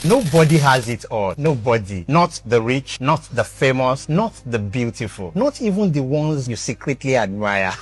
Nobody has it all. Nobody. Not the rich, not the famous, not the beautiful, not even the ones you secretly admire.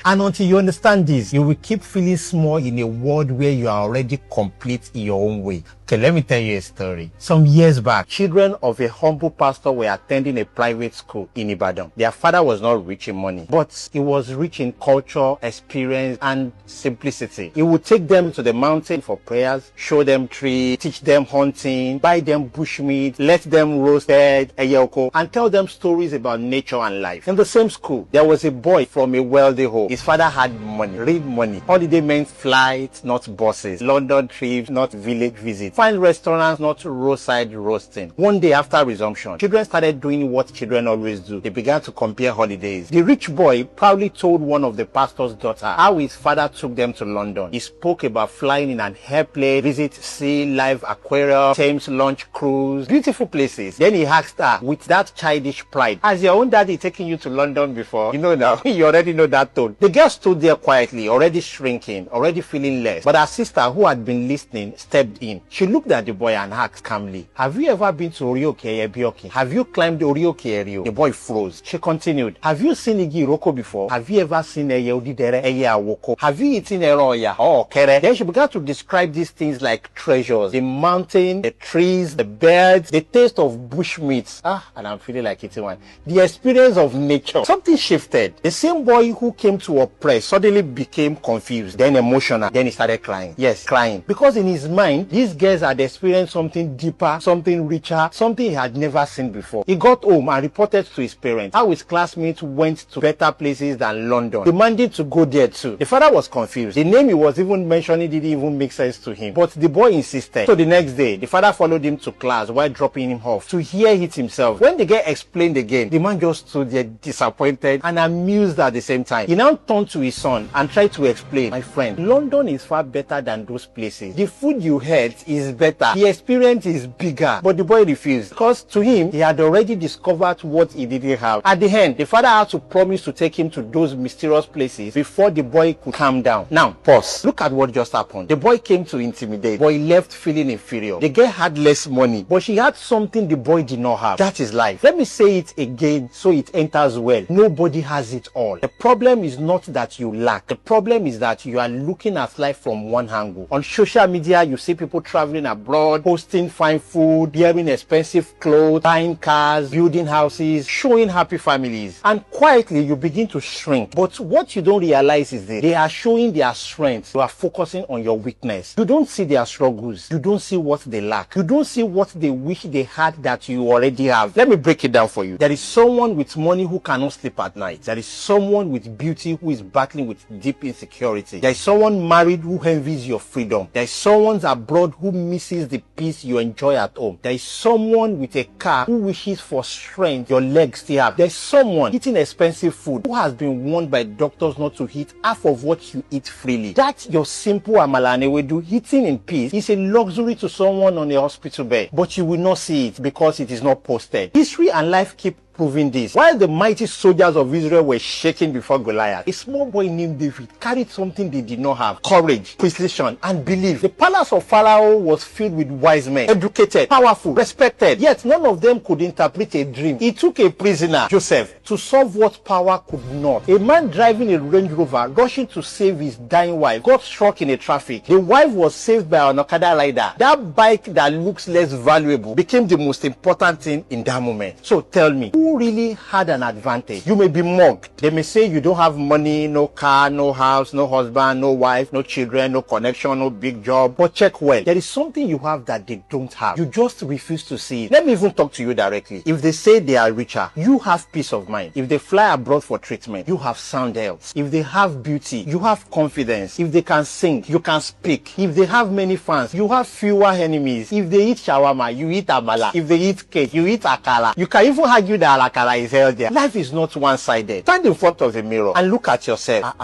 And until you understand this, you will keep feeling small in a world where you are already complete in your own way. Okay, let me tell you a story. Some years back, children of a humble pastor were attending a private school in Ibadan. Their father was not rich in money, but he was rich in culture, experience, and simplicity. He would take them to the mountain for prayers, show them trees, teach them hunting, buy them bushmeat, let them roasted eyoko, and tell them stories about nature and life. In the same school, there was a boy from a wealthy home. His father had money, real money. Holiday meant flights, not buses. London trips, not village visits. Fine restaurants, not roadside roasting. One day after resumption, children started doing what children always do. They began to compare holidays. The rich boy proudly told one of the pastor's daughter how his father took them to London. He spoke about flying in an airplane, visit sea life aquarium, Thames launch cruise, beautiful places. Then he asked her with that childish pride, "Has your own daddy taken you to London before?" You know now, you already know that tone. The girl stood there quietly, already shrinking, already feeling less. But her sister, who had been listening, stepped in. She looked at the boy and asked calmly, "Have you ever been to Orioke Ebioki? Have you climbed Orioke Erio?" The boy froze. She continued, "Have you seen Igi Iroko before? Have you ever seen Eye Odidere, Eye Awoko? Have you eaten Eroya or Kere?" Then she began to describe these things like treasures. The mountain, the trees, the birds, the taste of bushmeat. And I'm feeling like eating one. The experience of nature. Something shifted. The same boy who came to oppress suddenly became confused, then emotional. Then he started crying. Yes, crying. Because in his mind, these girls had experienced something deeper, something richer, something he had never seen before. He got home and reported to his parents how his classmates went to better places than London, demanding to go there too. The father was confused. The name he was even mentioning didn't even make sense to him. But the boy insisted. So the next day, the father followed him to class while dropping him off to hear it himself. When the girl explained again, the man just stood there disappointed and amused at the same time. He now turned to his son and tried to explain, "My friend, London is far better than those places. The food you had is better. The experience is bigger." But the boy refused because to him, he had already discovered what he didn't have. At the end, the father had to promise to take him to those mysterious places before the boy could calm down. Now, pause. Look at what just happened. The boy came to intimidate, but he left feeling inferior. The girl had less money, but she had something the boy did not have. That is life. Let me say it again so it enters well. Nobody has it all. The problem is not that you lack. The problem is that you are looking at life from one angle. On social media, you see people traveling abroad, posting fine food, wearing expensive clothes, buying cars, building houses, showing happy families. And quietly, you begin to shrink. But what you don't realize is that they are showing their strength. You are focusing on your weakness. You don't see their struggles. You don't see what they lack. You don't see what they wish they had that you already have. Let me break it down for you. There is someone with money who cannot sleep at night. There is someone with beauty who is battling with deep insecurity. There is someone married who envies your freedom. There is someone abroad who misses the peace you enjoy at home. There is someone with a car who wishes for strength your legs still have. There is someone eating expensive food who has been warned by doctors not to eat half of what you eat freely. That your simple amala and ewedu eating in peace is a luxury to someone on a hospital bed, but you will not see it because it is not posted. History and life keep proving this. While the mighty soldiers of Israel were shaking before Goliath, a small boy named David carried something they did not have: courage, precision, and belief. The palace of Pharaoh was filled with wise men, educated, powerful, respected, yet none of them could interpret a dream. He took a prisoner, Joseph, to solve what power could not. A man driving a Range Rover, rushing to save his dying wife, got struck in a traffic. The wife was saved by an Okada rider. That bike that looks less valuable became the most important thing in that moment. So tell me, who really had an advantage? You may be mocked. They may say you don't have money, no car, no house, no husband, no wife, no children, no connection, no big job. But check well. There is something you have that they don't have. You just refuse to see it. Let me even talk to you directly. If they say they are richer, you have peace of mind. If they fly abroad for treatment, you have sound health. If they have beauty, you have confidence. If they can sing, you can speak. If they have many fans, you have fewer enemies. If they eat shawarma, you eat amala. If they eat cake, you eat akara. You can even argue that Karakara is healthier. Life is not one-sided. Stand in front of the mirror and look at yourself.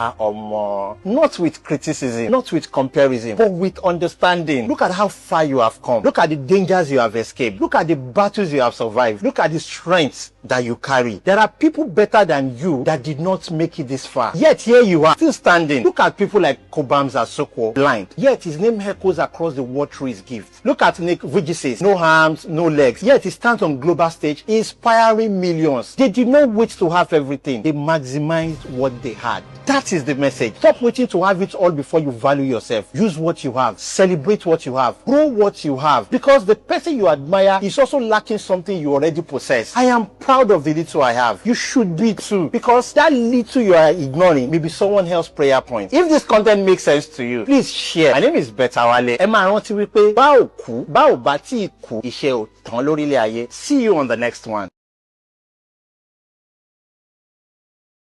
Not with criticism, not with comparison, but with understanding. Look at how far you have come. Look at the dangers you have escaped. Look at the battles you have survived. Look at the strengths that you carry. There are people better than you that did not make it this far. Yet here you are, still standing. Look at people like Kobamza Soko, blind. Yet his name echoes across the world through his gift. Look at Nick Vujicic, no arms, no legs. Yet he stands on global stage, inspiring millions. They did not wait to have everything. They maximized what they had. That is the message. Stop waiting to have it all before you value yourself. Use what you have. Celebrate what you have. Grow what you have. Because the person you admire is also lacking something you already possess. I am proud of the little I have. You should be too. Because that little you are ignoring may be someone else's prayer point. If this content makes sense to you, please share. My name is Betawale. Ẹ máa rántí wípé bá ò kú, bá ò bá tí ì kú, iṣẹ́ ò tán lórílẹ̀ ayé. See you on the next one.